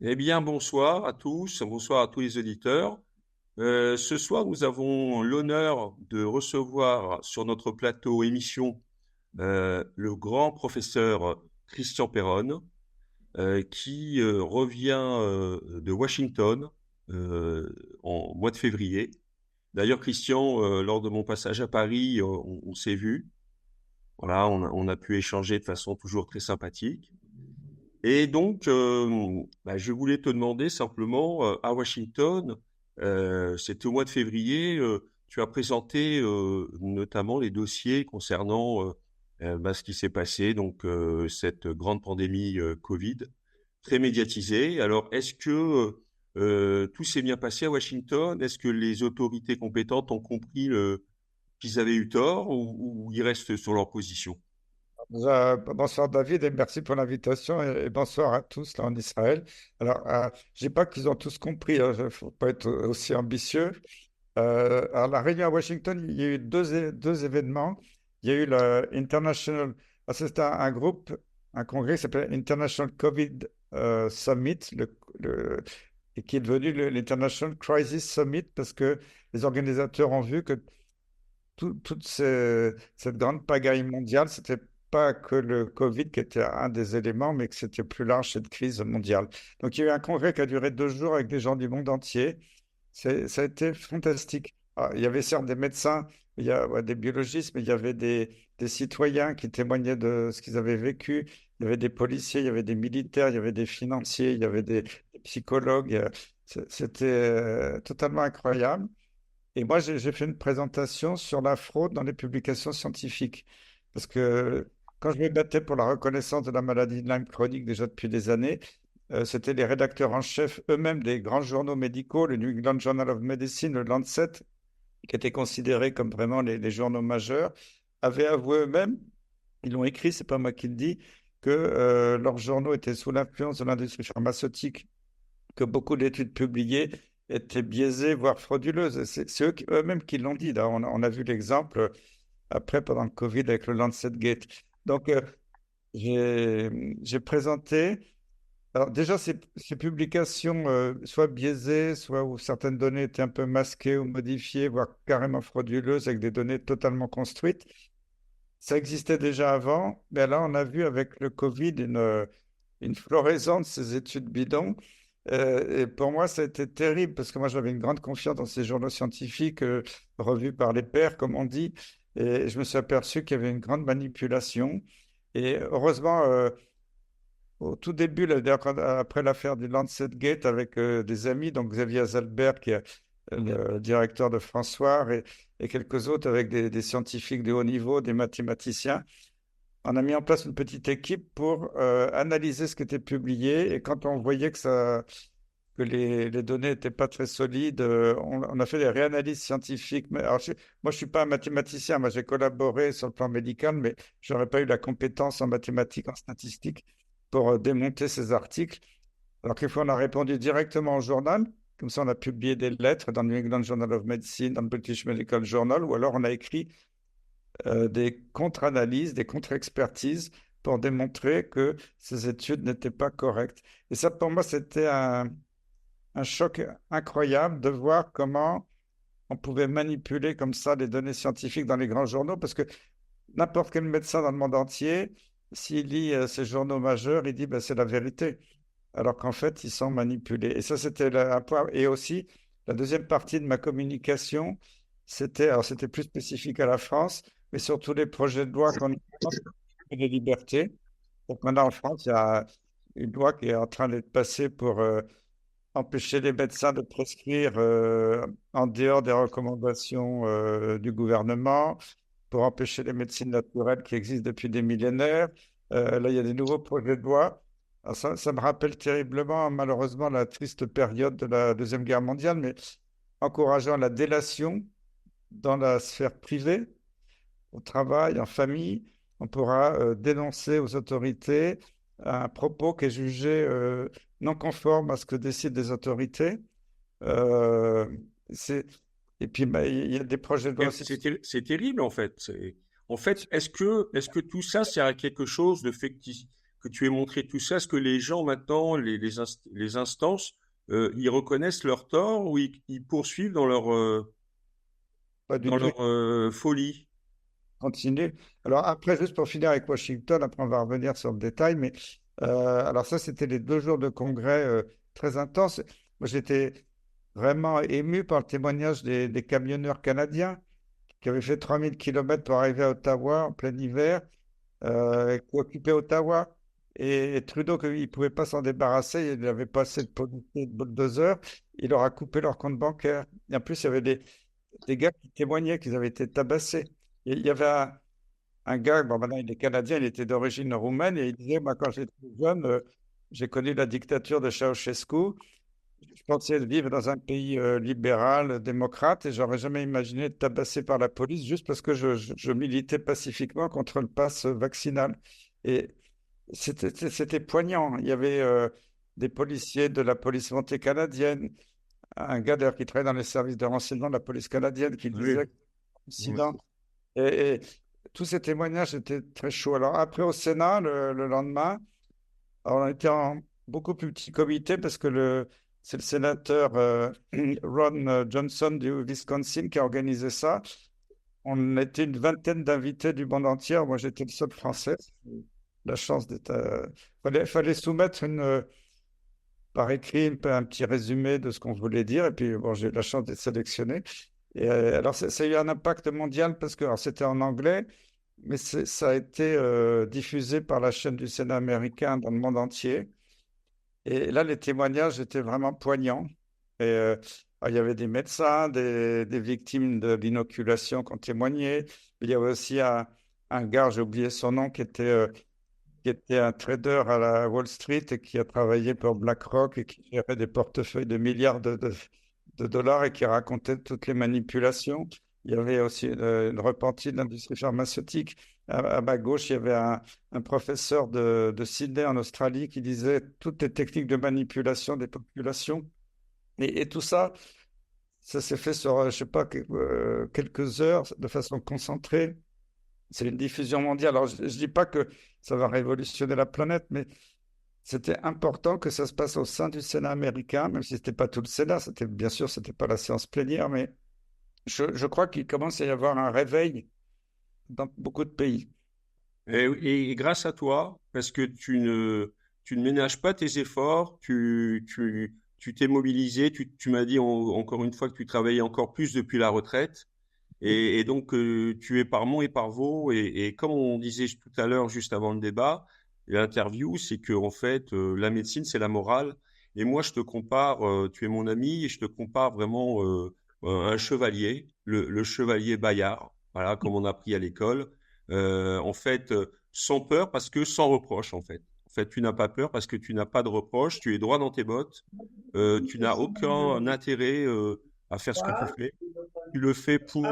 Eh bien, bonsoir à tous, bonsoir à tous les auditeurs. Ce soir, nous avons l'honneur de recevoir sur notre plateau émission le grand professeur Christian Perron, qui revient de Washington euh, en mois de février. D'ailleurs, Christian, lors de mon passage à Paris, on s'est vu. Voilà, on a pu échanger de façon toujours très sympathique. Et donc, je voulais te demander simplement, à Washington, c'était au mois de février, tu as présenté notamment les dossiers concernant ce qui s'est passé, donc cette grande pandémie Covid, très médiatisée. Alors, est-ce que tout s'est bien passé à Washington? Est-ce que les autorités compétentes ont compris qu'ils avaient eu tort ou ils restent sur leur position? Bonsoir David et merci pour l'invitation et bonsoir à tous là en Israël. Alors, je dis pas qu'ils ont tous compris, il ne faut pas être aussi ambitieux. Alors, la réunion à Washington, il y a eu deux événements. Il y a eu le International, c'était un groupe, un congrès qui s'appelle International COVID Summit, et qui est devenu l'International Crisis Summit parce que les organisateurs ont vu que cette grande pagaille mondiale, c'était pas que le Covid qui était un des éléments, mais que c'était plus large, cette crise mondiale. Donc, il y a eu un congrès qui a duré 2 jours avec des gens du monde entier. Ça a été fantastique. Il y avait certes des médecins, il y a ouais, des biologistes, mais il y avait des citoyens qui témoignaient de ce qu'ils avaient vécu. Il y avait des policiers, il y avait des militaires, il y avait des financiers, il y avait des psychologues. C'était totalement incroyable. Et moi, j'ai fait une présentation sur la fraude dans les publications scientifiques. Parce que quand je me battais pour la reconnaissance de la maladie de Lyme chronique déjà depuis des années, c'était les rédacteurs en chef eux-mêmes des grands journaux médicaux, le New England Journal of Medicine, le Lancet, qui étaient considérés comme vraiment les journaux majeurs, avaient avoué eux-mêmes, ils l'ont écrit, c'est pas moi qui le dis, que leurs journaux étaient sous l'influence de l'industrie pharmaceutique, que beaucoup d'études publiées étaient biaisées, voire frauduleuses. Et c'est eux-mêmes qui l'ont dit. Là, on a vu l'exemple après, pendant le Covid, avec le Lancet Gate. Donc, j'ai présenté. Alors, déjà, ces publications, soit biaisées, soit où certaines données étaient un peu masquées ou modifiées, voire carrément frauduleuses, avec des données totalement construites, ça existait déjà avant. Mais là, on a vu avec le Covid une floraison de ces études bidons. Et pour moi, ça a été terrible parce que moi, j'avais une grande confiance dans ces journaux scientifiques revus par les pairs, comme on dit. Et je me suis aperçu qu'il y avait une grande manipulation. Et heureusement, au tout début, là, d'ailleurs, après l'affaire du Lancet Gate, avec des amis, donc Xavier Azalbert, qui est le directeur de François, et quelques autres avec des scientifiques de haut niveau, des mathématiciens, on a mis en place une petite équipe pour analyser ce qui était publié. Et quand on voyait que les données n'étaient pas très solides, on a fait des réanalyses scientifiques. Alors, moi, je ne suis pas un mathématicien. Moi, j'ai collaboré sur le plan médical, mais je n'aurais pas eu la compétence en mathématiques, en statistique pour démonter ces articles. Alors qu'il faut, on a répondu directement au journal. Comme ça, on a publié des lettres dans le New England Journal of Medicine, dans le British Medical Journal, ou alors on a écrit des contre-analyses, des contre-expertises pour démontrer que ces études n'étaient pas correctes. Et ça, pour moi, c'était un choc incroyable de voir comment on pouvait manipuler comme ça les données scientifiques dans les grands journaux, parce que n'importe quel médecin dans le monde entier, s'il lit ces journaux majeurs, il dit ben, c'est la vérité, alors qu'en fait, ils sont manipulés. Et ça, c'était un point. Et aussi, la deuxième partie de ma communication, c'était plus spécifique à la France, mais sur tous les projets de loi qu'on a des libertés. Donc maintenant, en France, il y a une loi qui est en train d'être passée pour empêcher les médecins de prescrire en dehors des recommandations du gouvernement, pour empêcher les médecines naturelles qui existent depuis des millénaires. Là, il y a des nouveaux projets de loi. Alors ça me rappelle terriblement, malheureusement, la triste période de la Deuxième Guerre mondiale, mais encourageant la délation dans la sphère privée, au travail, en famille, on pourra dénoncer aux autorités un propos qui est jugé non conforme à ce que décident les autorités. Euh, c'est... Et puis, bah, il y a des projets de loi aussi. C'est terrible en fait. En fait, est-ce que tout ça sert à quelque chose que tu aies montré tout ça, est-ce que les gens maintenant, les instances, ils reconnaissent leur tort ou ils poursuivent Pas du dans tout. leur folie? Continue. Alors après, juste pour finir avec Washington, après on va revenir sur le détail, mais alors ça, c'était les 2 jours de congrès très intenses. Moi, j'étais vraiment ému par le témoignage des camionneurs canadiens qui avaient fait 3000 kilomètres pour arriver à Ottawa en plein hiver, qui occupaient Ottawa. Et Trudeau, il ne pouvait pas s'en débarrasser, il n'avait pas assez de policiers de bulldozers, il leur a coupé leur compte bancaire. Et en plus, il y avait des gars qui témoignaient qu'ils avaient été tabassés. Et il y avait un gars, bon, maintenant il est canadien, il était d'origine roumaine, et il disait, moi quand j'étais jeune, j'ai connu la dictature de Ceausescu. Je pensais vivre dans un pays libéral, démocrate, et j'aurais jamais imaginé être tabassé par la police juste parce que je militais pacifiquement contre le pass vaccinal. Et c'était poignant. Il y avait des policiers de la police montée canadienne, un gars d'ailleurs qui travaillait dans les services de renseignement de la police canadienne qui Oui. disait incident. Et tous ces témoignages étaient très chauds. Alors après au Sénat, le lendemain, alors, on était en beaucoup plus petit comité parce que c'est le sénateur Ron Johnson du Wisconsin qui a organisé ça. On était une vingtaine d'invités du monde entier. Moi, j'étais le seul Français. La chance d'être. Fallait soumettre par écrit un petit résumé de ce qu'on voulait dire. Et puis, bon, j'ai eu la chance d'être sélectionné. Et alors, ça a eu un impact mondial parce que alors, c'était en anglais, mais ça a été diffusé par la chaîne du Sénat américain dans le monde entier. Et là, les témoignages étaient vraiment poignants. Et il y avait des médecins, des victimes de l'inoculation qui ont témoigné. Il y avait aussi un gars, j'ai oublié son nom, qui était un trader à la Wall Street et qui a travaillé pour BlackRock et qui gérait des portefeuilles de milliards de dollars et qui racontait toutes les manipulations. Il y avait aussi une repentie de l'industrie pharmaceutique. À ma gauche, il y avait un professeur de Sydney en Australie qui disait toutes les techniques de manipulation des populations. Et tout ça, ça s'est fait sur, je sais pas, quelques heures de façon concentrée. C'est une diffusion mondiale. Alors, je ne dis pas que ça va révolutionner la planète, mais c'était important que ça se passe au sein du Sénat américain, même si ce n'était pas tout le Sénat. Bien sûr, ce n'était pas la séance plénière, mais je crois qu'il commence à y avoir un réveil dans beaucoup de pays. Et grâce à toi, parce que tu ne ménages pas tes efforts, tu t'es mobilisé, tu m'as dit encore une fois que tu travaillais encore plus depuis la retraite. Et donc, tu es par Mont et par Vaux. Et comme on disait tout à l'heure, juste avant le débat, l'interview, c'est que en fait, la médecine, c'est la morale. Et moi, je te compare, tu es mon ami, et je te compare vraiment à un chevalier, le chevalier Bayard, voilà, comme on a appris à l'école. En fait, sans peur, parce que sans reproche, en fait. En fait, tu n'as pas peur parce que tu n'as pas de reproche, tu es droit dans tes bottes, tu n'as aucun intérêt à faire ce que tu fais. Tu le fais pour...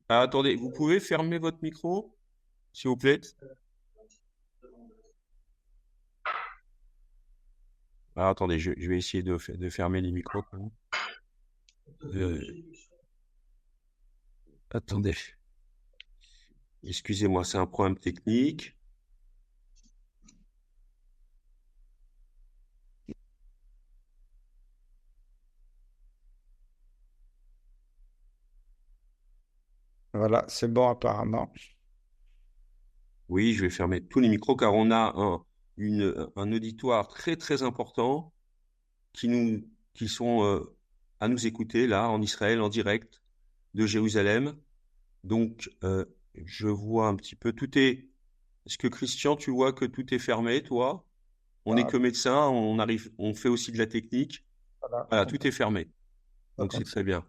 Ah, attendez, vous pouvez fermer votre micro, s'il vous plaît? Ah, attendez, je vais essayer de fermer les micros, quand même. Euh, attendez, excusez-moi, c'est un problème technique. Voilà, c'est bon apparemment. Oui, je vais fermer tous les micros car on a un auditoire très très important qui sont à nous écouter là en Israël en direct de Jérusalem. Donc, je vois un petit peu. Est-ce que Christian, tu vois que tout est fermé, toi? On n'est Voilà, que médecin, on fait aussi de la technique. voilà, Voilà, tout est fermé. on Donc, c'est continue. très bien.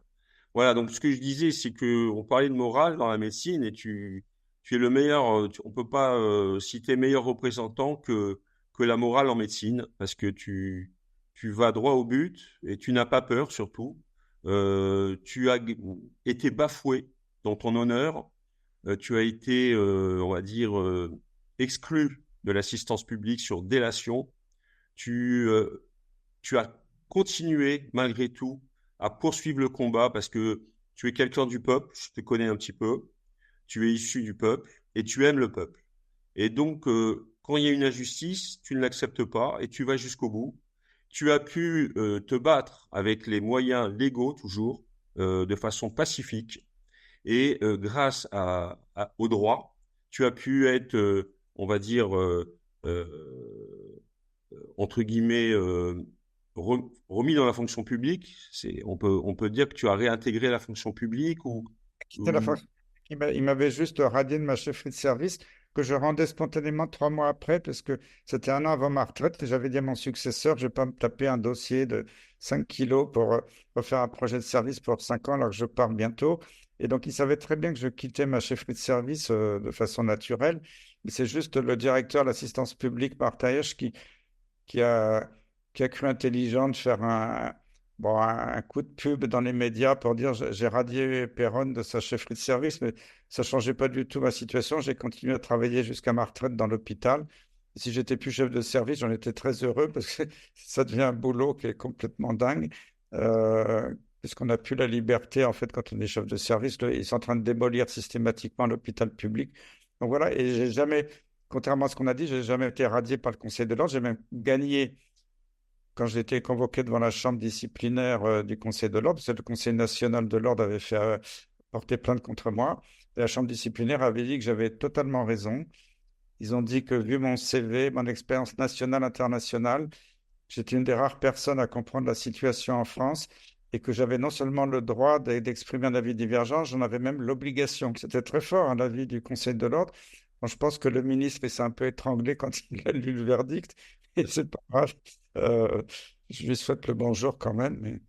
Voilà, donc ce que je disais, c'est que on parlait de morale dans la médecine et tu es le meilleur, on peut pas citer meilleur représentant que la morale en médecine parce que tu vas droit au but et tu n'as pas peur surtout. Tu as été bafoué dans ton honneur, tu as été, on va dire, exclu de l'assistance publique sur délation. Tu, euh, Tu as continué malgré tout à poursuivre le combat parce que tu es quelqu'un du peuple, je te connais un petit peu, tu es issu du peuple et tu aimes le peuple. Et donc, quand il y a une injustice, tu ne l'acceptes pas et tu vas jusqu'au bout. Tu as pu te battre avec les moyens légaux, toujours, de façon pacifique. Et grâce au droit, tu as pu être, on va dire, entre guillemets, remis dans la fonction publique. On peut dire que tu as réintégré la fonction publique Quitté la ou fonction. Il m'avait juste radié de ma chefferie de service que je rendais spontanément 3 mois après, parce que c'était un an avant ma retraite et j'avais dit à mon successeur, je ne vais pas me taper un dossier de 5 kilos pour refaire un projet de service pour 5 ans alors que je pars bientôt. Et donc, il savait très bien que je quittais ma chefferie de service de façon naturelle. Mais c'est juste le directeur de l'assistance publique, Marc Taillech, qui a, qui a cru intelligent de faire un coup de pub dans les médias pour dire j'ai radié Perron de sa chefferie de service, mais ça ne changeait pas du tout ma situation. J'ai continué à travailler jusqu'à ma retraite dans l'hôpital. Si j'étais plus chef de service, j'en étais très heureux parce que ça devient un boulot qui est complètement dingue. Puisqu'on n'a plus la liberté, en fait, quand on est chef de service, ils sont en train de démolir systématiquement l'hôpital public. Donc voilà, et j'ai jamais, contrairement à ce qu'on a dit, j'ai jamais été radié par le Conseil de l'ordre. J'ai même gagné quand j'ai été convoqué devant la chambre disciplinaire du Conseil de l'ordre, parce que le Conseil national de l'ordre avait fait porter plainte contre moi. Et la chambre disciplinaire avait dit que j'avais totalement raison. Ils ont dit que vu mon CV, mon expérience nationale, internationale, j'étais une des rares personnes à comprendre la situation en France et que j'avais non seulement le droit d'exprimer un avis divergent, j'en avais même l'obligation. C'était très fort, un avis du Conseil de l'ordre. Bon, je pense que le ministre s'est un peu étranglé quand il a lu le verdict, et c'est pas grave. Euh, je lui souhaite le bonjour quand même. Mais...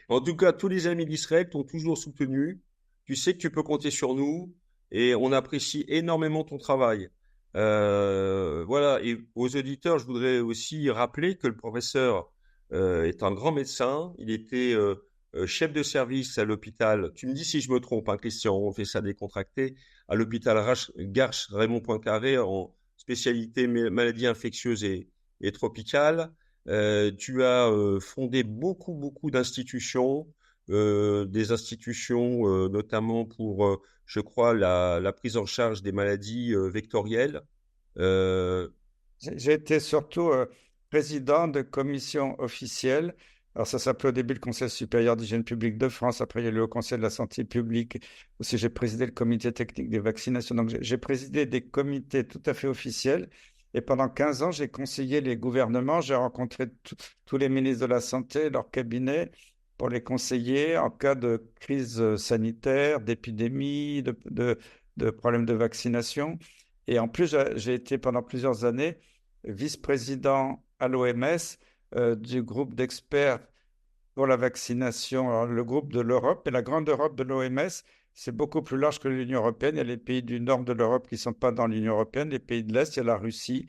En tout cas, tous les amis d'Israël t'ont toujours soutenu. Tu sais que tu peux compter sur nous et on apprécie énormément ton travail. Voilà. Et aux auditeurs, je voudrais aussi rappeler que le professeur est un grand médecin. Il était chef de service à l'hôpital. Tu me dis si je me trompe, hein, Christian. On fait ça décontracté à l'hôpital Garches Raymond Poincaré en spécialité maladies infectieuses et tropicales. Tu as fondé beaucoup d'institutions, des institutions notamment pour, je crois, la prise en charge des maladies vectorielles. Euh, J'ai été surtout président de commission officielle. Alors, ça s'appelait au début le Conseil supérieur d'hygiène publique de France. Après, il y a eu le Conseil de la santé publique. Aussi, j'ai présidé le comité technique des vaccinations. Donc, j'ai présidé des comités tout à fait officiels. Et pendant 15 ans, j'ai conseillé les gouvernements. J'ai rencontré tous les ministres de la Santé, leur cabinet, pour les conseiller en cas de crise sanitaire, d'épidémie, de problèmes de vaccination. Et en plus, j'ai été pendant plusieurs années vice-président à l'OMS du groupe d'experts pour la vaccination, alors, le groupe de l'Europe. Et la grande Europe de l'OMS, c'est beaucoup plus large que l'Union européenne. Il y a les pays du nord de l'Europe qui ne sont pas dans l'Union européenne, les pays de l'Est, il y a la Russie,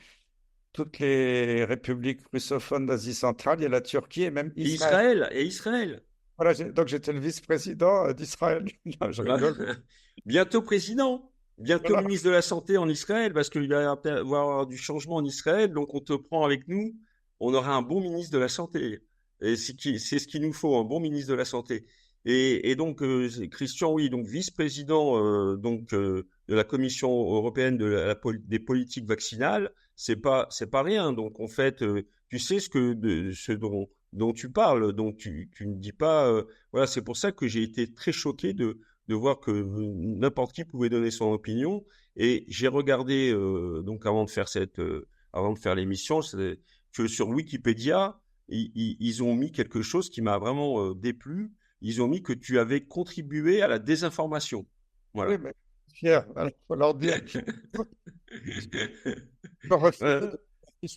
toutes les républiques russophones d'Asie centrale, il y a la Turquie et même Israël. et Israël. Voilà, donc j'étais le vice-président d'Israël. Non, je rigole. Bientôt président, bientôt Voilà. ministre de la Santé en Israël, parce qu'il va y avoir du changement en Israël, donc on te prend avec nous, on aura un bon ministre de la Santé. Et c'est ce qu'il nous faut, un bon ministre de la Santé. Et donc, Christian, oui, donc vice-président de la Commission européenne des politiques vaccinales, c'est pas rien. Donc, en fait, tu sais ce dont tu parles, donc tu ne dis pas. Voilà, c'est pour ça que j'ai été très choqué de voir que n'importe qui pouvait donner son opinion. Et j'ai regardé donc avant de faire l'émission, c'est que sur Wikipédia, ils ont mis quelque chose qui m'a vraiment déplu. Ils ont mis que tu avais contribué à la désinformation. Oui, Voilà. mais fier, il faut leur dire. Je refuse Euh, de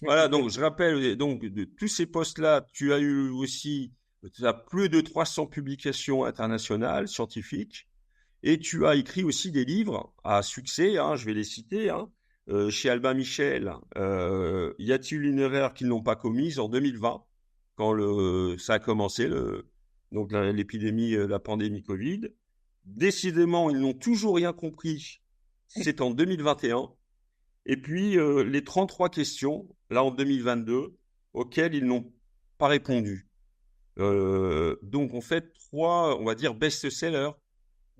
voilà, Wikipédia. donc je rappelle, donc de tous ces postes-là, tu as eu aussi, tu as plus de 300 publications internationales, scientifiques. Et tu as écrit aussi des livres à succès, hein, je vais les citer, hein, chez Albin Michel, Y a-t-il une erreur qu'ils n'ont pas commise en 2020, quand ça a commencé, donc l'épidémie, la pandémie Covid. Décidément, ils n'ont toujours rien compris, c'est en 2021. Et puis, les 33 questions, là en 2022, auxquelles ils n'ont pas répondu. Donc, en fait, trois, on va dire, best-sellers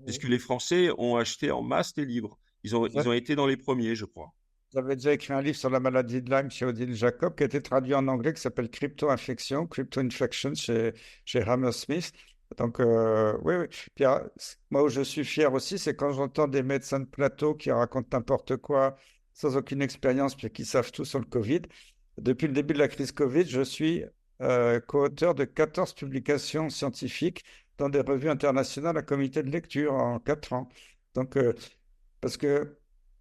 puisque les Français ont acheté en masse les livres. ils ont été dans les premiers, je crois. J'avais déjà écrit un livre sur la maladie de Lyme chez Odile Jacob, qui a été traduit en anglais, qui s'appelle Crypto-infection, Crypto-infection chez Hammersmith. Donc, oui, oui. Puis, moi, où je suis fier aussi, c'est quand j'entends des médecins de plateau qui racontent n'importe quoi, sans aucune expérience, puis qui savent tout sur le Covid. Depuis le début de la crise Covid, je suis co-auteur de 14 publications scientifiques dans des revues internationales à comité de lecture en 4 ans. Donc, parce que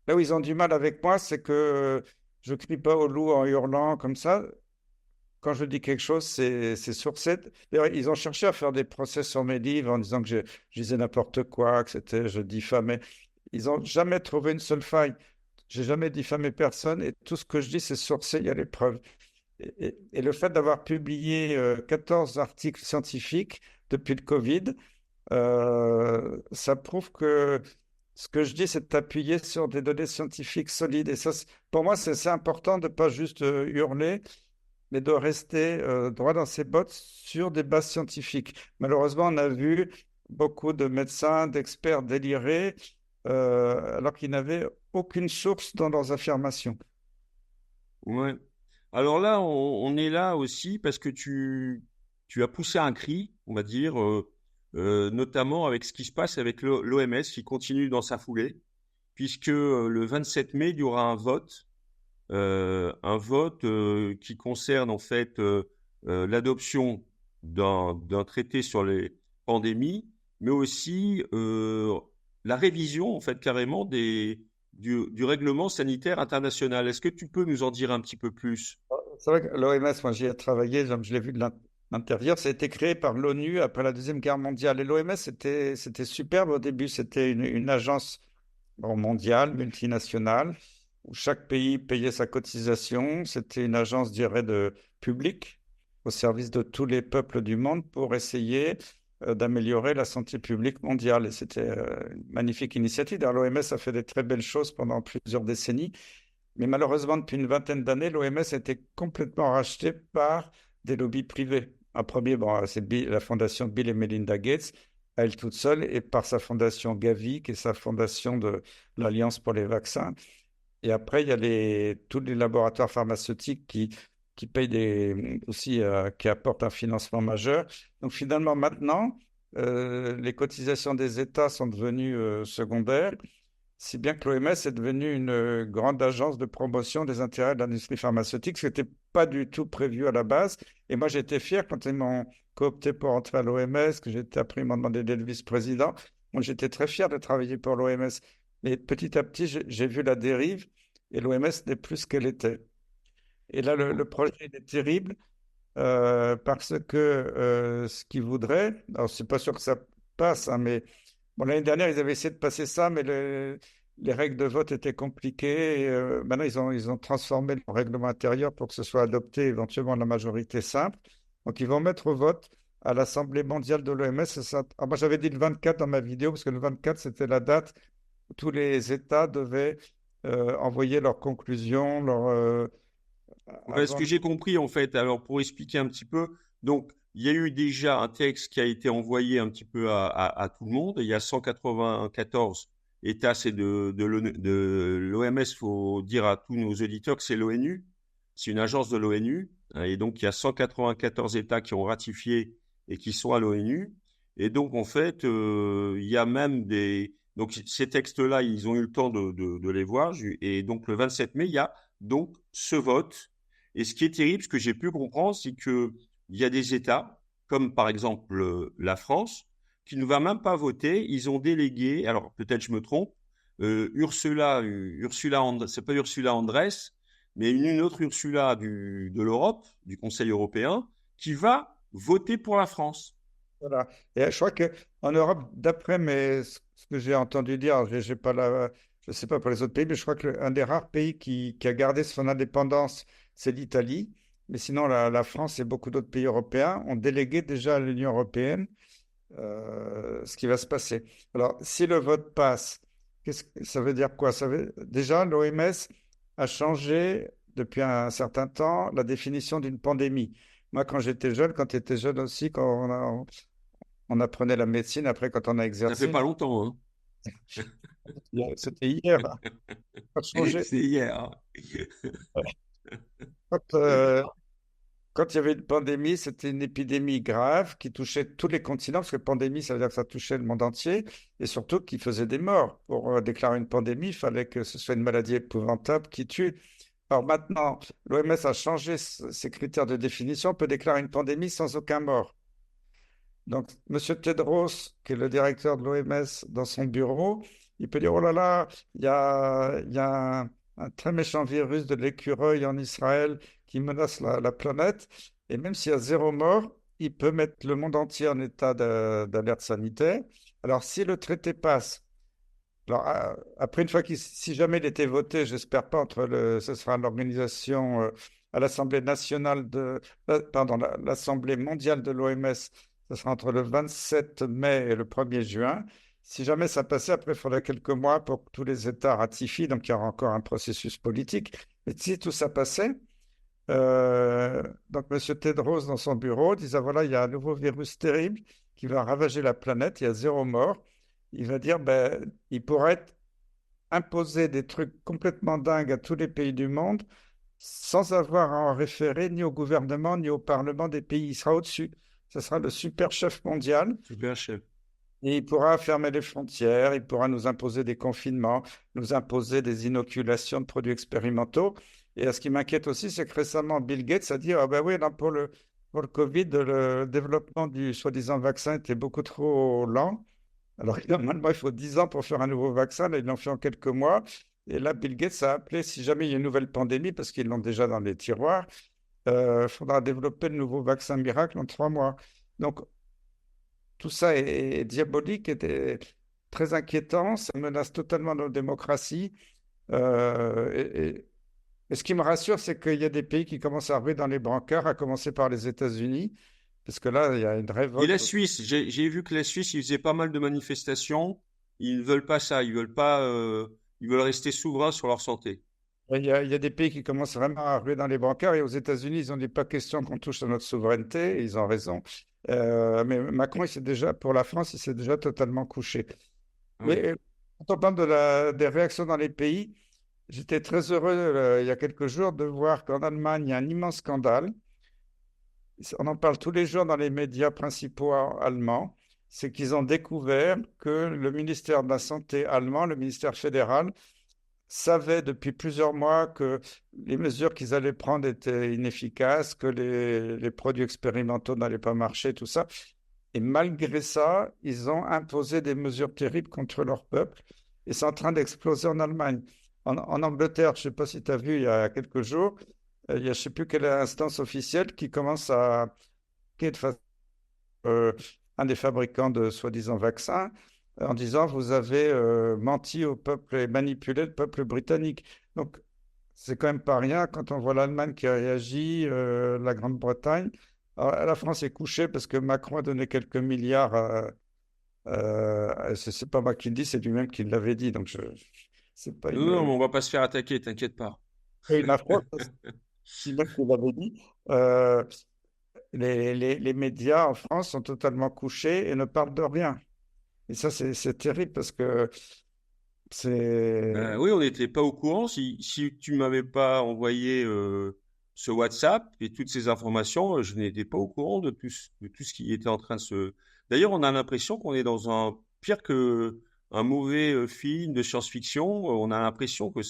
là où ils ont du mal avec moi, c'est que je crie pas au loup en hurlant comme ça. Quand je dis quelque chose, c'est sourcé. D'ailleurs, ils ont cherché à faire des procès sur mes livres en disant que je disais n'importe quoi, que je diffamais. Ils n'ont jamais trouvé une seule faille. J'ai jamais diffamé personne et tout ce que je dis, c'est sourcé, il y a les preuves. Et le fait d'avoir publié 14 articles scientifiques depuis le Covid, ça prouve que ce que je dis, c'est de t'appuyer sur des données scientifiques solides. Et ça, pour moi, c'est important de ne pas juste hurler, mais de rester droit dans ses bottes sur des bases scientifiques. Malheureusement, on a vu beaucoup de médecins, d'experts délirer, alors qu'ils n'avaient aucune source dans leurs affirmations. Ouais. Alors là, on est là aussi parce que tu as poussé un cri, on va dire, notamment avec ce qui se passe avec l'OMS qui continue dans sa foulée, puisque le 27 mai, il y aura un vote qui concerne en fait l'adoption d'un traité sur les pandémies, mais aussi la révision en fait carrément du règlement sanitaire international. Est-ce que tu peux nous en dire un petit peu plus? C'est vrai que l'OMS, moi j'y ai travaillé, donc je l'ai vu de l'intérieur. Ça a été créé par l'ONU après la Deuxième Guerre mondiale. Et l'OMS, c'était superbe au début. C'était une agence mondiale, multinationale, où chaque pays payait sa cotisation. C'était une agence, je dirais, de public au service de tous les peuples du monde pour essayer d'améliorer la santé publique mondiale. Et c'était une magnifique initiative. L'OMS a fait des très belles choses pendant plusieurs décennies. Mais malheureusement, depuis une vingtaine d'années, l'OMS a été complètement rachetée par des lobbies privés. Un premier, bon, c'est la fondation Bill et Melinda Gates, à elle toute seule, et par sa fondation Gavi, qui est sa fondation de l'Alliance pour les vaccins. Et après, il y a tous les laboratoires pharmaceutiques qui payent aussi, qui apportent un financement majeur. Donc finalement, maintenant, les cotisations des États sont devenues secondaires, si bien que l'OMS est devenue une grande agence de promotion des intérêts de l'industrie pharmaceutique, ce n'était pas du tout prévu à la base. Et moi, j'étais fier quand ils m'ont coopté pour entrer à l'OMS, que j'étais après, ils m'ont demandé d'être vice-président. Moi, j'étais très fier de travailler pour l'OMS. Mais petit à petit, j'ai vu la dérive et l'OMS n'est plus ce qu'elle était. Et là, le projet il est terrible parce que ce qu'ils voudraient, alors c'est pas sûr que ça passe, hein, mais bon, l'année dernière, ils avaient essayé de passer ça, mais les règles de vote étaient compliquées. Et, maintenant, ils ont transformé le règlement intérieur pour que ce soit adopté éventuellement à la majorité simple. Donc, ils vont mettre au vote à l'Assemblée mondiale de l'OMS. Moi, j'avais dit le 24 dans ma vidéo, parce que le 24, c'était la date où tous les États devaient envoyer leurs conclusions, Ouais, ce que avant. j'ai compris en fait, alors pour expliquer un petit peu, donc il y a eu déjà un texte qui a été envoyé un petit peu à tout le monde. Il y a 194 États, c'est de l'OMS. Il faut dire à tous nos auditeurs que c'est l'ONU, c'est une agence de l'ONU, hein, et donc il y a 194 États qui ont ratifié et qui sont à l'ONU. Et donc en fait, il y a même donc ces textes-là, ils ont eu le temps de les voir. Et donc le 27 mai, il y a donc ce vote. Et ce qui est terrible, ce que j'ai pu comprendre, c'est qu'il y a des États, comme par exemple la France, qui ne va même pas voter. Ils ont délégué, alors peut-être je me trompe, c'est pas Ursula Andress, mais une autre Ursula de l'Europe, du Conseil européen, qui va voter pour la France. Voilà. Et je crois qu'en Europe, d'après ce que j'ai entendu dire, j'ai pas je ne sais pas pour les autres pays, mais je crois qu'un des rares pays qui a gardé son indépendance, c'est l'Italie. Mais sinon, la France et beaucoup d'autres pays européens ont délégué déjà à l'Union européenne ce qui va se passer. Alors, si le vote passe, qu'est-ce que ça veut dire quoi? Déjà, l'OMS a changé depuis un certain temps la définition d'une pandémie. Moi, quand j'étais jeune, quand tu étais jeune aussi, quand on apprenait la médecine, après, quand on a Ça fait exercé, pas longtemps, hein. C'était hier, ça a changé. C'est hier, hein. Quand, quand il y avait une pandémie, c'était une épidémie grave qui touchait tous les continents, parce que pandémie, ça veut dire que ça touchait le monde entier, et surtout qui faisait des morts. Pour déclarer une pandémie, il fallait que ce soit une maladie épouvantable qui tue. Alors maintenant, l'OMS a changé ses critères de définition, on peut déclarer une pandémie sans aucun mort. Donc, Monsieur Tedros, qui est le directeur de l'OMS, dans son bureau, il peut dire, oh là là, il y a un très méchant virus de l'écureuil en Israël qui menace la planète. Et même s'il y a zéro mort, il peut mettre le monde entier en état d'alerte sanitaire. Alors, si le traité passe, alors, après, une fois si jamais il était voté, j'espère pas, ce sera l'organisation, à l'Assemblée nationale pardon, l'Assemblée mondiale de l'OMS, ce sera entre le 27 mai et le 1er juin. Si jamais ça passait, après, il faudrait quelques mois pour que tous les États ratifient, donc il y aura encore un processus politique. Mais si tout ça passait, donc M. Tedros, dans son bureau, disait, voilà, il y a un nouveau virus terrible qui va ravager la planète, il y a zéro mort. Il va dire, ben, il pourrait imposer des trucs complètement dingues à tous les pays du monde sans avoir à en référer ni au gouvernement ni au parlement des pays. Il sera au-dessus. Ce sera le super chef mondial. Super chef. Et il pourra fermer les frontières, il pourra nous imposer des confinements, nous imposer des inoculations de produits expérimentaux. Et ce qui m'inquiète aussi, c'est que récemment, Bill Gates a dit, ah ben oui, non, pour le Covid, le développement du soi-disant vaccin était beaucoup trop lent. Alors, normalement, il faut 10 ans pour faire un nouveau vaccin. Là, ils l'ont fait en quelques mois. Et là, Bill Gates a appelé, si jamais il y a une nouvelle pandémie, parce qu'ils l'ont déjà dans les tiroirs, il faudra développer le nouveau vaccin miracle en 3 mois. Donc, tout ça est diabolique et très inquiétant. Ça menace totalement nos démocraties. Euh, et, et- et ce qui me rassure, c'est qu'il y a des pays qui commencent à arriver dans les brancards, à commencer par les États-Unis, parce que là, il y a une Et la révolte. Suisse, j'ai vu que la Suisse, ils faisaient pas mal de manifestations. Ils ne veulent pas ça. Ils veulent pas. Ils veulent rester souverains sur leur santé. Il y a des pays qui commencent vraiment à ruer dans les brancards et aux États-Unis, ils n'ont dit pas question qu'on touche à notre souveraineté et ils ont raison. Mais Macron, pour la France, il s'est déjà totalement couché. Ah oui. Mais quand on parle des réactions dans les pays, j'étais très heureux il y a quelques jours de voir qu'en Allemagne, il y a un immense scandale. On en parle tous les jours dans les médias principaux allemands. C'est qu'ils ont découvert que le ministère de la Santé allemand, le ministère fédéral, savaient depuis plusieurs mois que les mesures qu'ils allaient prendre étaient inefficaces, que les produits expérimentaux n'allaient pas marcher, tout ça. Et malgré ça, ils ont imposé des mesures terribles contre leur peuple. Et c'est en train d'exploser en Allemagne. En Angleterre, je ne sais pas si tu as vu il y a quelques jours, il y a je ne sais plus quelle instance officielle qui commence à qui est de façon euh, un des fabricants de soi-disant vaccins en disant vous avez menti au peuple et manipulé le peuple britannique. Donc, c'est quand même pas rien quand on voit l'Allemagne qui a réagi, la Grande-Bretagne. Alors, la France est couchée parce que Macron a donné quelques milliards. C'est pas moi qui le dis, c'est lui-même qui l'avait dit. Donc, c'est pas Non, non, mais on va pas se faire attaquer, t'inquiète pas. une affront, c'est lui-même qui l'avait dit. Euh, les médias en France sont totalement couchés et ne parlent de rien. Et ça, c'est terrible parce que c'est... Oui, on n'était pas au courant. Si tu m'avais pas envoyé ce WhatsApp et toutes ces informations, je n'étais pas au courant de tout ce qui était en train de se. D'ailleurs, on a l'impression qu'on est dans un pire que un mauvais film de science-fiction. On a l'impression que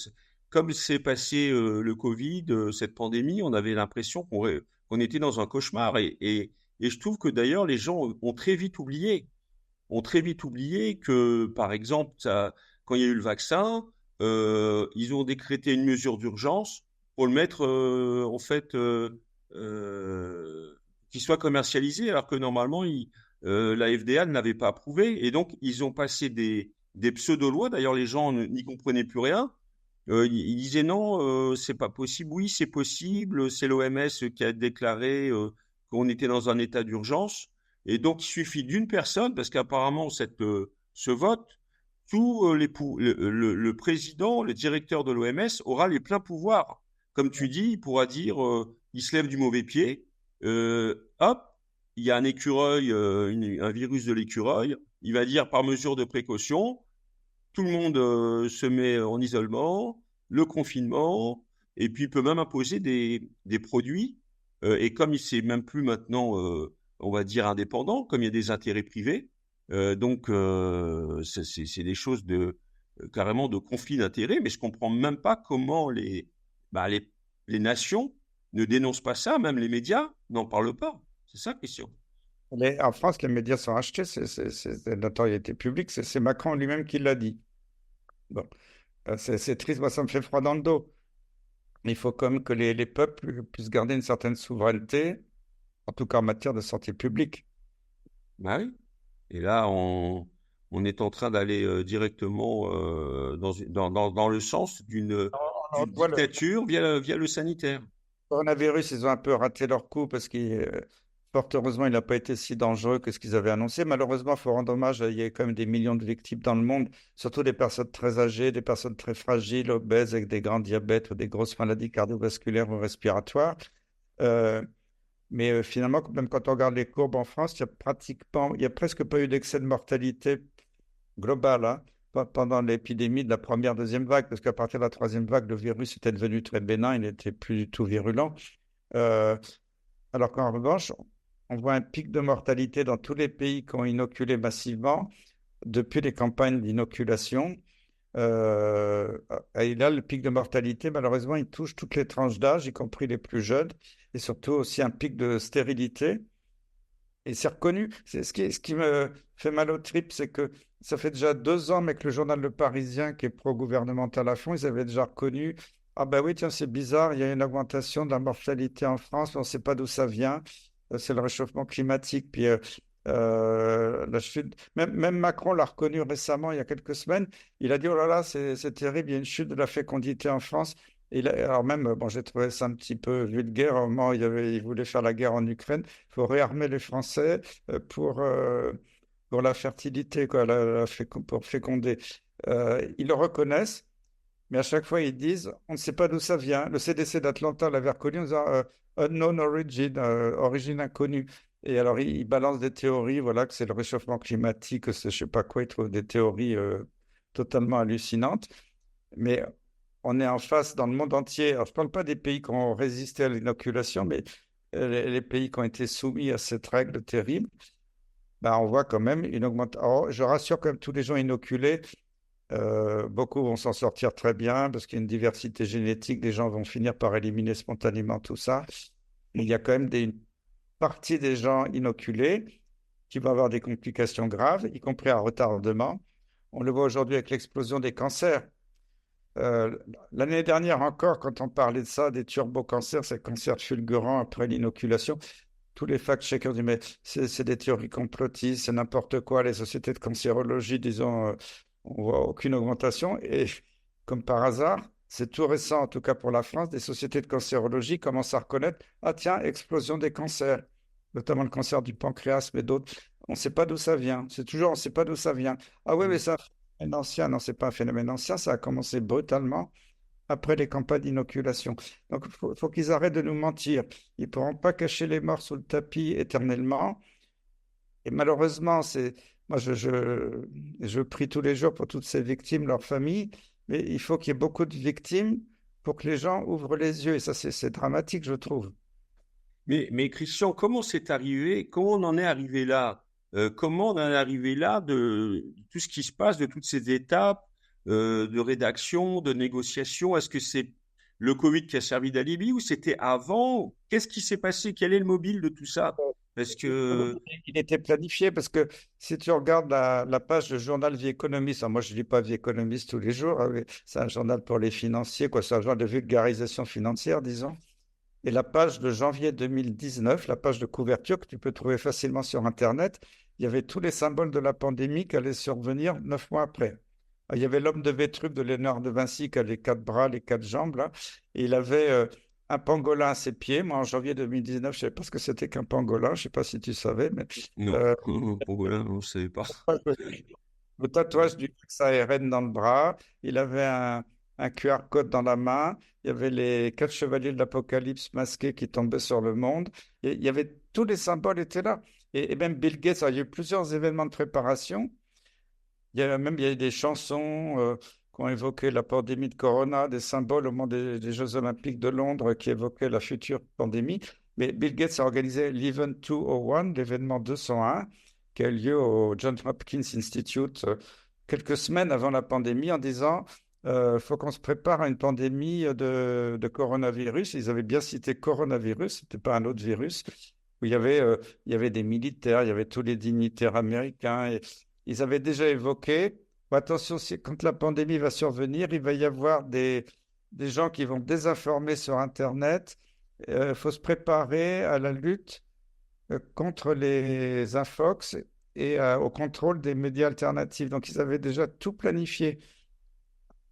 comme c'est passé le Covid, cette pandémie, on avait l'impression qu'on était dans un cauchemar. Et je trouve que d'ailleurs, les gens ont très vite oublié que, par exemple, quand il y a eu le vaccin, ils ont décrété une mesure d'urgence pour le mettre, en fait, qu'il soit commercialisé, alors que normalement, la FDA ne l'avait pas approuvé. Et donc, ils ont passé des pseudo-lois. D'ailleurs, les gens n'y comprenaient plus rien. Ils disaient non, c'est pas possible. Oui, c'est possible. C'est l'OMS qui a déclaré qu'on était dans un état d'urgence. Et donc, il suffit d'une personne, parce qu'apparemment, ce vote, le président, le directeur de l'OMS aura les pleins pouvoirs. Comme tu dis, il pourra dire, il se lève du mauvais pied, hop, il y a un écureuil, un virus de l'écureuil, il va dire par mesure de précaution, tout le monde se met en isolement, le confinement, et puis il peut même imposer des produits. Et comme il c'est même plus maintenant, on va dire indépendant, comme il y a des intérêts privés, donc c'est des choses de carrément de conflit d'intérêts. Mais je comprends même pas comment bah, les nations ne dénoncent pas ça, même les médias n'en parlent pas. C'est ça, Christian. En France, les médias sont achetés, c'est de notoriété publique, c'est Macron lui-même qui l'a dit. Bon, c'est triste, moi ça me fait froid dans le dos. Il faut quand même que les peuples puissent garder une certaine souveraineté, en tout cas en matière de santé publique. Bah oui. Et là, on est en train d'aller directement dans le sens On d'une voit le dictature via le sanitaire. coronavirus, ils ont un peu raté leur coup parce que, fort heureusement, il n'a pas été si dangereux que ce qu'ils avaient annoncé. Malheureusement, il faut rendre hommage, il y a quand même des millions de victimes dans le monde, surtout des personnes très âgées, des personnes très fragiles, obèses, avec des grands diabètes ou des grosses maladies cardiovasculaires ou respiratoires. Euh, mais finalement, même quand on regarde les courbes en France, il y a presque pas eu d'excès de mortalité globale, hein, pendant l'épidémie de la première, deuxième vague, parce qu'à partir de la troisième vague, le virus était devenu très bénin, il n'était plus du tout virulent. Euh, Alors qu'en revanche, on voit un pic de mortalité dans tous les pays qui ont inoculé massivement depuis les campagnes d'inoculation. Euh, et là, le pic de mortalité, malheureusement, il touche toutes les tranches d'âge, y compris les plus jeunes, et surtout aussi un pic de stérilité. Et c'est reconnu. Ce qui me fait mal au trip, c'est que ça fait déjà 2 ans, mais que le journal Le Parisien, qui est pro-gouvernemental à fond, ils avaient déjà reconnu. Ah ben oui, tiens, c'est bizarre, il y a une augmentation de la mortalité en France, mais on ne sait pas d'où ça vient. C'est le réchauffement climatique. Puis la chute. Même Macron l'a reconnu récemment, il y a quelques semaines. Il a dit, oh là là, c'est terrible, il y a une chute de la fécondité en France. Alors même, bon, j'ai trouvé ça un petit peu vulgaire. Au moment où il voulait faire la guerre en Ukraine, il faut réarmer les Français pour la fertilité, quoi, pour féconder. Ils le reconnaissent, mais à chaque fois, ils disent, on ne sait pas d'où ça vient. Le CDC d'Atlanta l'avait reconnu en disant unknown origin, origine inconnue. Et alors, ils balancent des théories, voilà, que c'est le réchauffement climatique, que c'est je sais pas quoi, ils trouvent des théories totalement hallucinantes. Mais on est en face dans le monde entier. Alors, je ne parle pas des pays qui ont résisté à l'inoculation, mais les pays qui ont été soumis à cette règle terrible, ben, on voit quand même une augmentation. Alors, je rassure quand même tous les gens inoculés, beaucoup vont s'en sortir très bien parce qu'il y a une diversité génétique, les gens vont finir par éliminer spontanément tout ça. Mais il y a quand même une partie des gens inoculés qui vont avoir des complications graves, y compris un retardement. On le voit aujourd'hui avec l'explosion des cancers. Euh, L'année dernière encore, quand on parlait de ça, des turbocancers, ces cancers fulgurants après l'inoculation, tous les fact-checkers disaient, mais c'est des théories complotistes, c'est n'importe quoi, les sociétés de cancérologie, disons, on voit aucune augmentation. Et comme par hasard, c'est tout récent, en tout cas pour la France, des sociétés de cancérologie commencent à reconnaître, ah tiens, explosion des cancers, notamment le cancer du pancréas, mais d'autres. On ne sait pas d'où ça vient. C'est toujours, on ne sait pas d'où ça vient. Ah oui, mais Mm. c'est un phénomène ancien. Non, c'est pas un phénomène ancien, ça a commencé brutalement après les campagnes d'inoculation. Donc, faut qu'ils arrêtent de nous mentir. Ils ne pourront pas cacher les morts sous le tapis éternellement. Et malheureusement, moi, je prie tous les jours pour toutes ces victimes, leurs familles, mais il faut qu'il y ait beaucoup de victimes pour que les gens ouvrent les yeux. Et ça, c'est dramatique, je trouve. Mais Christian, comment c'est arrivé? Comment on en est arrivé là? Comment on en est arrivé là de tout ce qui se passe, de toutes ces étapes de rédaction, de négociation? Est-ce que c'est le Covid qui a servi d'alibi ou c'était avant? Qu'est-ce qui s'est passé? Quel est le mobile de tout ça? Parce que Il était planifié parce que si tu regardes la page de journal Vie économiste, alors moi je ne lis pas Vie économiste tous les jours, hein, mais c'est un journal pour les financiers, quoi, c'est un journal de vulgarisation financière, disons. Et la page de janvier 2019, la page de couverture que tu peux trouver facilement sur Internet, il y avait tous les symboles de la pandémie qui allaient survenir 9 mois après. Il y avait l'homme de Vétruve de Léonard de Vinci qui a les 4 bras, les 4 jambes, là, et il avait un pangolin à ses pieds. Moi, en janvier 2019, je ne savais pas ce que c'était qu'un pangolin, je ne sais pas si tu savais, mais non, euh, Pangolin, on ne savait pas. le tatouage du Pax ARN dans le bras, il avait un QR code dans la main, il y avait les 4 chevaliers de l'Apocalypse masqués qui tombaient sur le monde, et il y avait tous les symboles étaient là. Et même Bill Gates, alors, il y a eu plusieurs événements de préparation. il y a eu des chansons qui ont évoqué la pandémie de Corona, des symboles au moment des Jeux Olympiques de Londres qui évoquaient la future pandémie. Mais Bill Gates a organisé l'Event 201, l'événement 201, qui a eu lieu au Johns Hopkins Institute quelques semaines avant la pandémie en disant faut qu'on se prépare à une pandémie de coronavirus. Ils avaient bien cité coronavirus, c'était pas un autre virus, où il y avait des militaires, il y avait tous les dignitaires américains. Et ils avaient déjà évoqué, attention, quand la pandémie va survenir, il va y avoir des gens qui vont désinformer sur Internet. Il faut se préparer à la lutte contre les infox et au contrôle des médias alternatifs. Donc, ils avaient déjà tout planifié.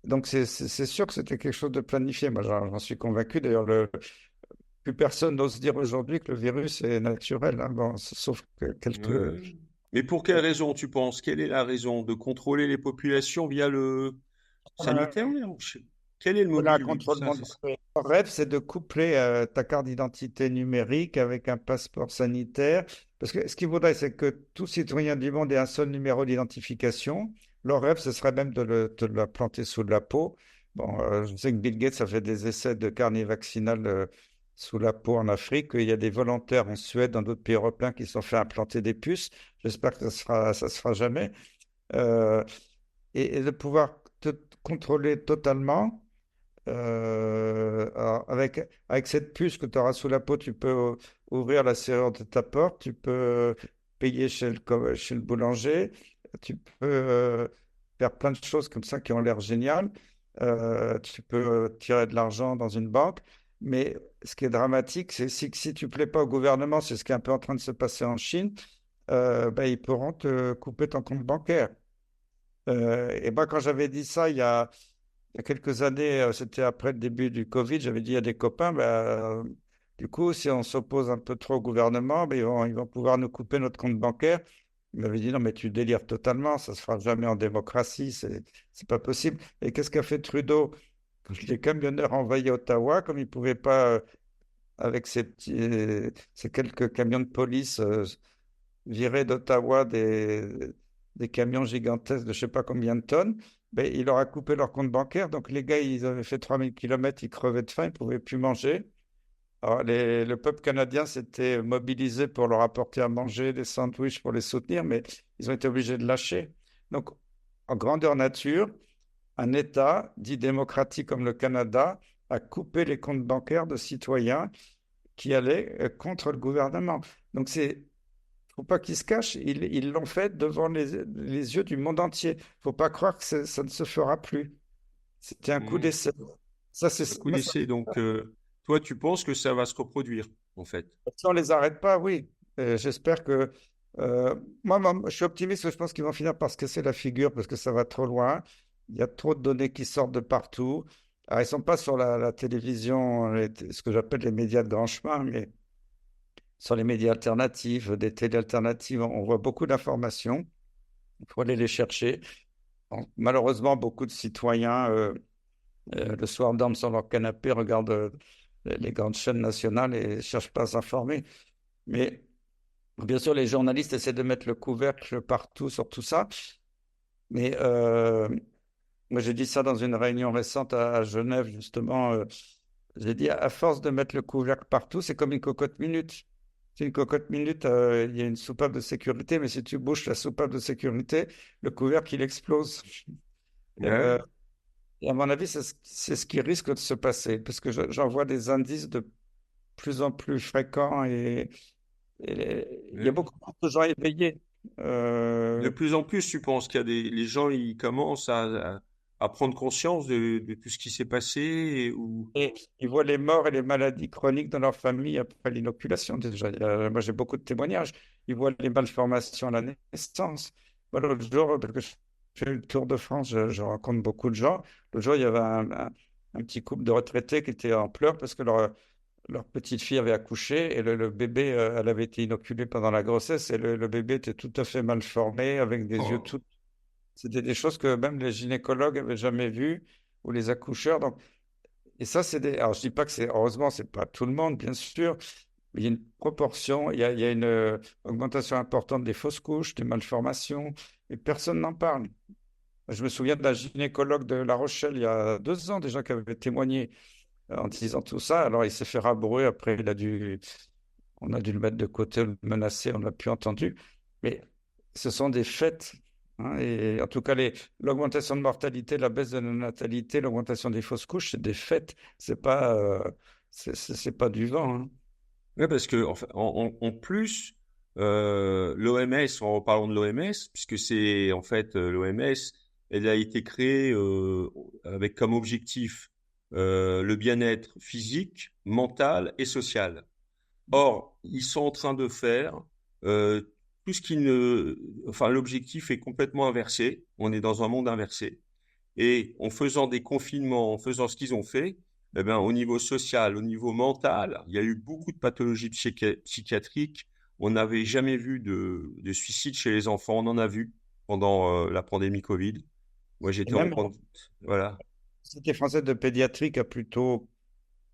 Donc, c'est sûr que c'était quelque chose de planifié. Moi, j'en suis convaincu. D'ailleurs, plus personne n'ose dire aujourd'hui que le virus est naturel, hein. Bon, sauf que quelques... Ouais. Mais pour quelle raison, tu penses? Quelle est la raison? De contrôler les populations via le sanitaire? Quel est le Voilà, un mobile de tout contrôle ça? mondial. Mon rêve, c'est de coupler ta carte d'identité numérique avec un passeport sanitaire. Parce que ce qu'ils voudraient, c'est que tout citoyen du monde ait un seul numéro d'identification. Leur rêve, ce serait même de la planter sous la peau. Bon, je sais que Bill Gates a fait des essais de carnet vaccinal sous la peau en Afrique. Il y a des volontaires en Suède, dans d'autres pays européens qui se sont fait implanter des puces. J'espère que ça se fera jamais. Euh, et de pouvoir te contrôler totalement. Avec cette puce que tu auras sous la peau, tu peux ouvrir la serrure de ta porte, tu peux payer chez le boulanger, tu peux faire plein de choses comme ça qui ont l'air géniales. Tu peux tirer de l'argent dans une banque. Mais ce qui est dramatique, c'est que si tu plais pas au gouvernement, c'est ce qui est un peu en train de se passer en Chine, ben, ils pourront te couper ton compte bancaire. Et moi, quand j'avais dit ça il y a quelques années, c'était après le début du Covid, j'avais dit à des copains, du coup, si on s'oppose un peu trop au gouvernement, ils vont pouvoir nous couper notre compte bancaire. Ils m'avaient dit, non, mais tu délires totalement, ça se fera jamais en démocratie, c'est pas possible. Et qu'est-ce qu'a fait Trudeau? Les camionneurs envahi Ottawa, comme ils ne pouvaient pas, avec ces quelques camions de police, virer d'Ottawa des camions gigantesques de je ne sais pas combien de tonnes, ben, il leur a coupé leur compte bancaire. Donc les gars, ils avaient fait 3 000 kilomètres, ils crevaient de faim, ils ne pouvaient plus manger. Alors le peuple canadien s'était mobilisé pour leur apporter à manger, des sandwichs pour les soutenir, mais ils ont été obligés de lâcher. Donc, en grandeur nature, un État dit démocratique comme le Canada a coupé les comptes bancaires de citoyens qui allaient contre le gouvernement. Donc, faut pas qu'ils se cachent, ils l'ont fait devant les yeux du monde entier. Faut pas croire que ça ne se fera plus. C'était un coup Hmm. d'essai. Ça, Un c'est, coup d'essai. Donc, toi, tu penses que ça va se reproduire, en fait. si on les arrête pas, oui. J'espère que. Je suis optimiste, je pense qu'ils vont finir par se casser la figure parce que ça va trop loin. Il y a trop de données qui sortent de partout. Alors, ils sont pas sur la télévision, ce que j'appelle les médias de grand chemin, mais sur les médias alternatifs, des télé alternatives, on voit beaucoup d'informations. Il faut aller les chercher. Bon, malheureusement, beaucoup de citoyens, le soir, dorment sur leur canapé, regardent les grandes chaînes nationales et ne cherchent pas à s'informer. Mais bien sûr, les journalistes essaient de mettre le couvercle partout sur tout ça. Mais moi, j'ai dit ça dans une réunion récente à Genève, justement. J'ai dit, à force de mettre le couvercle partout, c'est comme une cocotte minute. C'est une cocotte minute, il y a une soupape de sécurité, mais si tu bouches la soupape de sécurité, le couvercle, il explose. Euh, Ouais. Et à mon avis, c'est ce qui risque de se passer, parce que j'en vois des indices de plus en plus fréquents et il y a Ouais. beaucoup de gens éveillés. De Euh, plus en plus, tu penses qu'il y a les gens, ils commencent à prendre conscience de tout ce qui s'est passé ou... et ils voient les morts et les maladies chroniques dans leur famille après l'inoculation déjà. Moi, j'ai beaucoup de témoignages. Ils voient les malformations à la naissance. Moi, l'autre jour, parce que je fais le tour de France, je rencontre beaucoup de gens. L'autre jour, il y avait un petit couple de retraités qui étaient en pleurs parce que leur petite fille avait accouché et le bébé, elle avait été inoculée pendant la grossesse et le bébé était tout à fait mal formé, avec des yeux Oh. tout. C'était des choses que même les gynécologues avaient jamais vues ou les accoucheurs. Donc, et ça, c'est des. Alors, je dis pas que c'est. Heureusement, c'est pas tout le monde, bien sûr. Mais il y a une proportion, il y a une augmentation importante des fausses couches, des malformations, et personne n'en parle. Je me souviens d'un gynécologue de La Rochelle il y a 2 ans déjà qui avait témoigné en disant tout ça. Alors il s'est fait rabrouer, après on a dû le mettre de côté, le menacer, on ne l'a plus entendu. Mais ce sont des faits, hein. Et en tout cas, l'augmentation de mortalité, la baisse de la natalité, l'augmentation des fausses couches, c'est des faits. C'est pas du vent, hein. Ouais, parce que en plus, l'OMS, en reparlant de l'OMS, puisque c'est en fait l'OMS, elle a été créée avec comme objectif le bien-être physique, mental et social. Or, ils sont en train de faire euh, tout ce qui ne, enfin, l'objectif est complètement inversé. On est dans un monde inversé. Et en faisant des confinements, en faisant ce qu'ils ont fait, eh ben, au niveau social, au niveau mental, il y a eu beaucoup de pathologies psychiatriques. On n'avait jamais vu de suicide chez les enfants. On en a vu pendant la pandémie Covid. Moi, Et j'étais en même, contact. Voilà. la Société française de pédiatrie qui a plutôt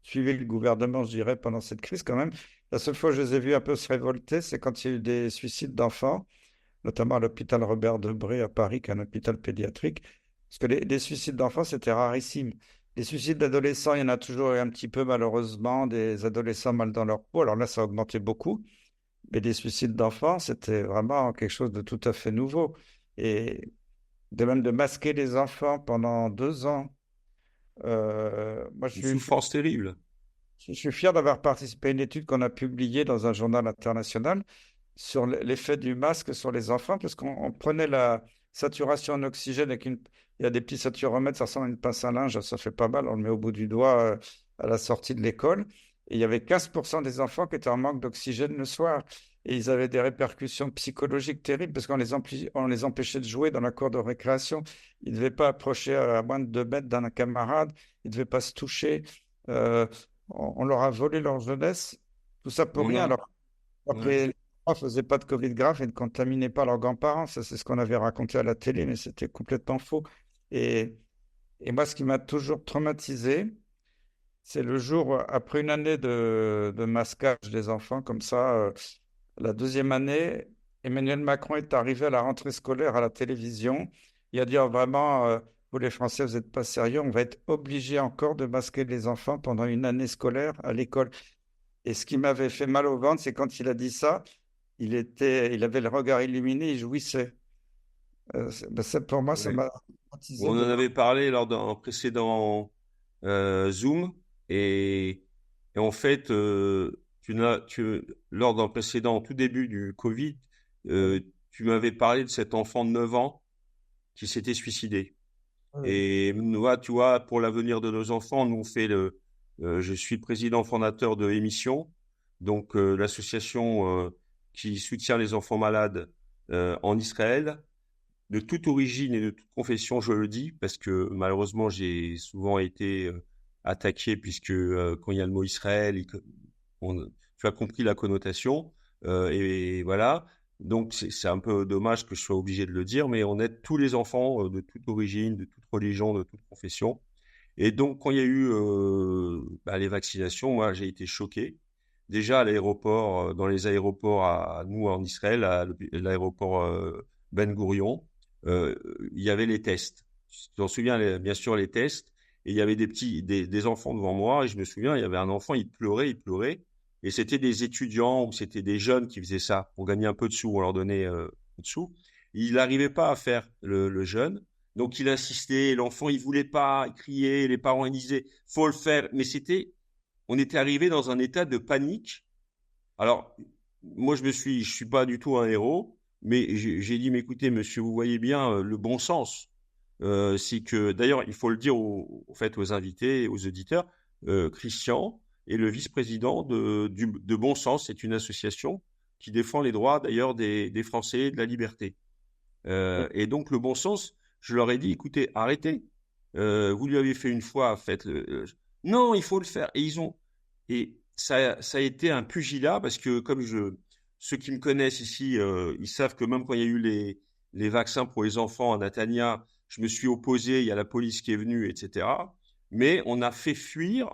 suivi le gouvernement, je dirais, pendant cette crise quand même. La seule fois où je les ai vus un peu se révolter, c'est quand il y a eu des suicides d'enfants, notamment à l'hôpital Robert Debré à Paris, qui est un hôpital pédiatrique. Parce que les suicides d'enfants, c'était rarissime. Les suicides d'adolescents, il y en a toujours eu un petit peu, malheureusement, des adolescents mal dans leur peau. Alors là, ça a augmenté beaucoup. Mais les suicides d'enfants, c'était vraiment quelque chose de tout à fait nouveau. Et de même de masquer les enfants pendant 2 ans. Moi, Une souffrance terrible. je suis fier d'avoir participé à une étude qu'on a publiée dans un journal international sur l'effet du masque sur les enfants, parce qu'on prenait la saturation en oxygène il y a des petits saturomètres, ça ressemble à une pince à linge, ça fait pas mal, on le met au bout du doigt à la sortie de l'école. Et il y avait 15% des enfants qui étaient en manque d'oxygène le soir. Et ils avaient des répercussions psychologiques terribles parce on les empêchait de jouer dans la cour de récréation. Ils ne devaient pas approcher à moins de 2 mètres d'un camarade. Ils ne devaient pas se toucher. Euh, on leur a volé leur jeunesse. Tout ça pour On rien. a, Alors, ouais. après, les enfants ne faisaient pas de Covid grave et ne contaminaient pas leurs grands-parents. Ça, c'est ce qu'on avait raconté à la télé, mais c'était complètement faux. Et, et moi, ce qui m'a toujours traumatisé, c'est le jour, après une année de masquage des enfants, comme ça, la deuxième année, Emmanuel Macron est arrivé à la rentrée scolaire à la télévision. Il a dit oh, vraiment, vous les Français, vous n'êtes pas sérieux, on va être obligé encore de masquer les enfants pendant une année scolaire à l'école. Et ce qui m'avait fait mal au ventre, c'est quand il a dit ça, il avait le regard illuminé, il jouissait. Pour moi, ça Ouais. m'a traumatisé On de en voir. avait parlé lors d'un précédent Zoom et, et en fait, lors d'un précédent, au tout début du Covid, tu m'avais parlé de cet enfant de 9 ans qui s'était suicidé. Oui. Et moi, tu vois, pour l'avenir de nos enfants, nous on fait je suis président fondateur de Émission, donc l'association qui soutient les enfants malades en Israël de toute origine et de toute confession, je le dis, parce que malheureusement, j'ai souvent été attaqué, puisque quand il y a le mot Israël, tu as compris la connotation, et voilà. Donc, c'est un peu dommage que je sois obligé de le dire, mais on aide tous les enfants de toute origine, de toute religion, de toute confession. Et donc, quand il y a eu les vaccinations, moi, j'ai été choqué. Déjà, à l'aéroport, dans les aéroports à nous en Israël, à l'aéroport Ben Gurion, euh, il y avait les tests. Tu t'en souviens, bien sûr, les tests. Et il y avait des enfants devant moi. Et je me souviens, il y avait un enfant, il pleurait, il pleurait. Et c'était des étudiants ou c'était des jeunes qui faisaient ça pour gagner un peu de sous. On leur donnait un peu de sous. Il n'arrivait pas à faire le jeune. Donc il insistait, l'enfant il voulait pas, il criait, les parents ils disaient faut le faire, mais on était arrivé dans un état de panique. Alors moi je suis pas du tout un héros, mais j'ai dit mais écoutez monsieur, vous voyez bien le bon sens, c'est que d'ailleurs il faut le dire au fait aux invités, aux auditeurs, Christian est le vice-président de Bon Sens, c'est une association qui défend les droits d'ailleurs des Français et de la liberté. Et donc le bon sens, je leur ai dit, écoutez, arrêtez. Vous lui avez fait une fois, faites-le. Non, il faut le faire. Et ça a été un pugilat parce que ceux qui me connaissent ici, ils savent que même quand il y a eu les vaccins pour les enfants à Natania, je me suis opposé. Il y a la police qui est venue, etc. Mais on a fait fuir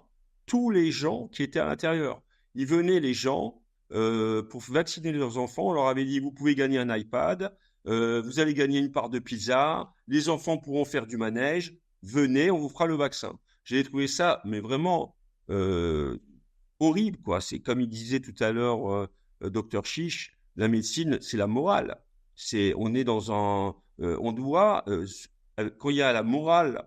tous les gens qui étaient à l'intérieur. Ils venaient les gens. pour vacciner leurs enfants. On leur avait dit, vous pouvez gagner un iPad, vous allez gagner une part de pizza, les enfants pourront faire du manège, venez, on vous fera le vaccin. J'ai trouvé ça, mais vraiment euh, horrible, quoi. C'est comme il disait tout à l'heure, docteur Chiche, la médecine, c'est la morale. On est dans on doit, quand il y a la morale,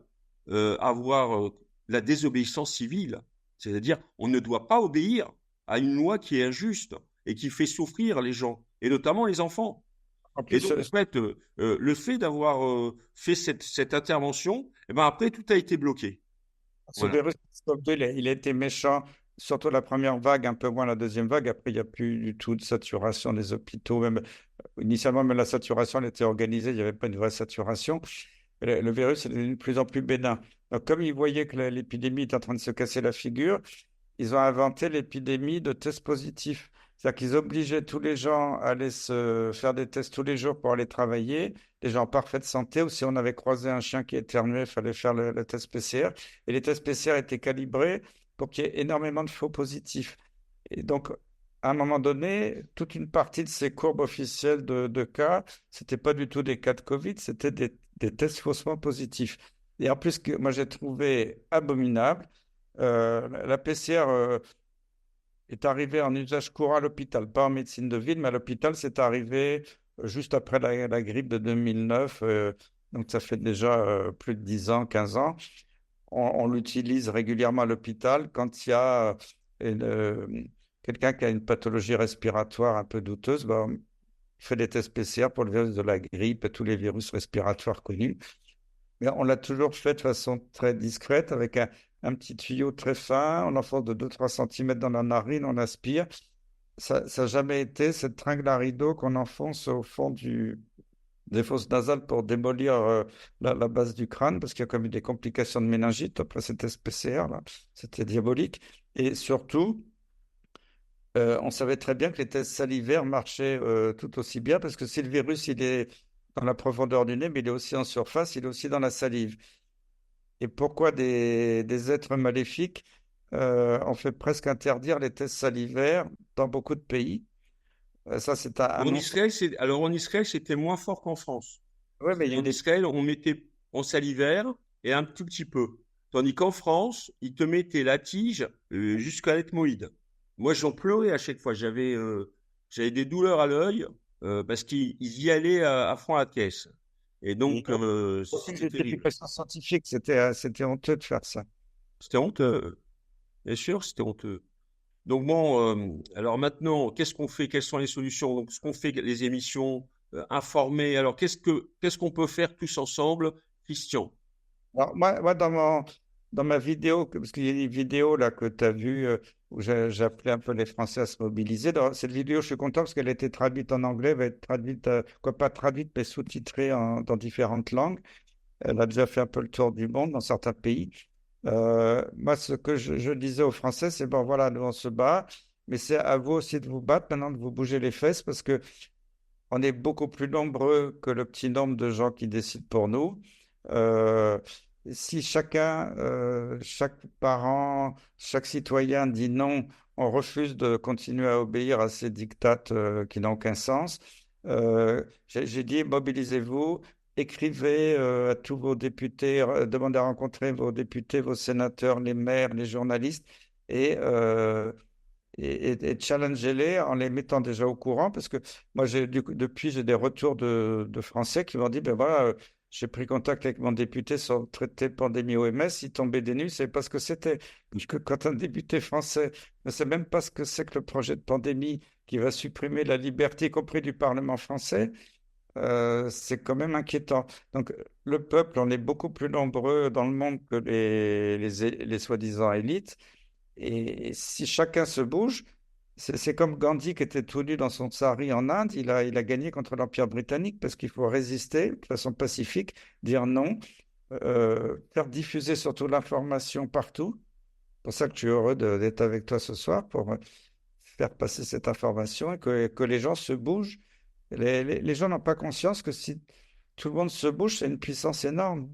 avoir la désobéissance civile. C'est-à-dire, on ne doit pas obéir à une loi qui est injuste et qui fait souffrir les gens, et notamment les enfants. En Et plus, donc, en fait, le fait d'avoir fait cette intervention, eh ben après, tout a été bloqué. ce Voilà. virus, il a été méchant, surtout la première vague, un peu moins la deuxième vague. Après, il n'y a plus du tout de saturation des hôpitaux. Même, initialement, même la saturation, elle était organisée, il n'y avait pas une vraie saturation. Le virus est devenu de plus en plus bénin. Donc, comme ils voyaient que l'épidémie était en train de se casser la figure, ils ont inventé l'épidémie de tests positifs. C'est-à-dire qu'ils obligeaient tous les gens à aller se faire des tests tous les jours pour aller travailler, les gens en parfaite santé, ou si on avait croisé un chien qui éternuait, il fallait faire le test PCR. Et les tests PCR étaient calibrés pour qu'il y ait énormément de faux positifs. Et donc, à un moment donné, toute une partie de ces courbes officielles de cas, c'était pas du tout des cas de Covid, c'était des tests faussement positifs. Et en plus, que moi j'ai trouvé abominable, la PCR est arrivée en usage courant à l'hôpital, pas en médecine de ville, mais à l'hôpital, c'est arrivé juste après la grippe de 2009. Donc ça fait déjà plus de 10 ans, 15 ans. On l'utilise régulièrement à l'hôpital quand il y a une, quelqu'un qui a une pathologie respiratoire un peu douteuse. Ben, on fait des tests PCR pour le virus de la grippe et tous les virus respiratoires connus. Mais on l'a toujours fait de façon très discrète, avec un petit tuyau très fin. On enfonce de 2-3 centimètres dans la narine, on aspire. Ça n'a jamais été cette tringle à rideau qu'on enfonce au fond des fosses nasales pour démolir la base du crâne, parce qu'il y a comme eu des complications de méningite après cet test PCR, là. C'était diabolique. Et surtout, on savait très bien que les tests salivaires marchaient tout aussi bien, parce que si le virus il est dans la profondeur du nez, mais il est aussi en surface, il est aussi dans la salive. Et pourquoi des êtres maléfiques ont fait presque interdire les tests salivaires dans beaucoup de pays? Ça, c'est un En monstre. Israël, alors en Israël, c'était moins fort qu'en France. Oui, mais il y a eu En des... Israël, on mettait en salivaire et un tout petit peu. Tandis qu'en France, ils te mettaient la tige jusqu'à l'ethmoïde. Moi, j'en pleurais à chaque fois. J'avais des douleurs à l'œil parce qu'ils y allaient à fond à la caisse. Et Il donc, y a aucune c'était terrible. justification scientifique. C'était honteux de faire ça. C'était honteux. Bien sûr, c'était honteux. Donc bon, alors maintenant, qu'est-ce qu'on fait? Quelles sont les solutions? Donc, ce qu'on fait, les émissions, informer. Alors, qu'est-ce qu'on peut faire tous ensemble, Christian? Alors, moi dans ma vidéo, parce qu'il y a des vidéos là, que tu as vues où j'ai appelé un peu les Français à se mobiliser. Dans cette vidéo, je suis content parce qu'elle a été traduite en anglais, va être traduite, quoi, pas traduite, mais sous-titrée dans différentes langues. Elle a déjà fait un peu le tour du monde dans certains pays. Moi, ce que je disais aux Français, c'est bon, voilà, nous on se bat, mais c'est à vous aussi de vous battre maintenant, de vous bouger les fesses, parce que on est beaucoup plus nombreux que le petit nombre de gens qui décident pour nous. Euh, Si chacun, chaque parent, chaque citoyen dit non, on refuse de continuer à obéir à ces dictates qui n'ont aucun sens. J'ai dit, mobilisez-vous, écrivez à tous vos députés, demandez à rencontrer vos députés, vos sénateurs, les maires, les journalistes, et et challenger-les en les mettant déjà au courant, parce que moi, depuis, j'ai des retours de Français qui m'ont dit, ben voilà, j'ai pris contact avec mon député sur le traité de pandémie OMS, il tombait des nues, il ne savait pas ce que c'était. Parce que quand un député français ne sait même pas ce que c'est que le projet de pandémie qui va supprimer la liberté, y compris du Parlement français, c'est quand même inquiétant. Donc, le peuple, on est beaucoup plus nombreux dans le monde que les soi-disant élites. Et si chacun se bouge, c'est comme Gandhi qui était tout nu dans son sari en Inde, il a gagné contre l'Empire britannique parce qu'il faut résister de façon pacifique, dire non, faire diffuser surtout l'information partout. C'est pour ça que je suis heureux d'être avec toi ce soir pour faire passer cette information et que les gens se bougent. Les gens n'ont pas conscience que si tout le monde se bouge, c'est une puissance énorme.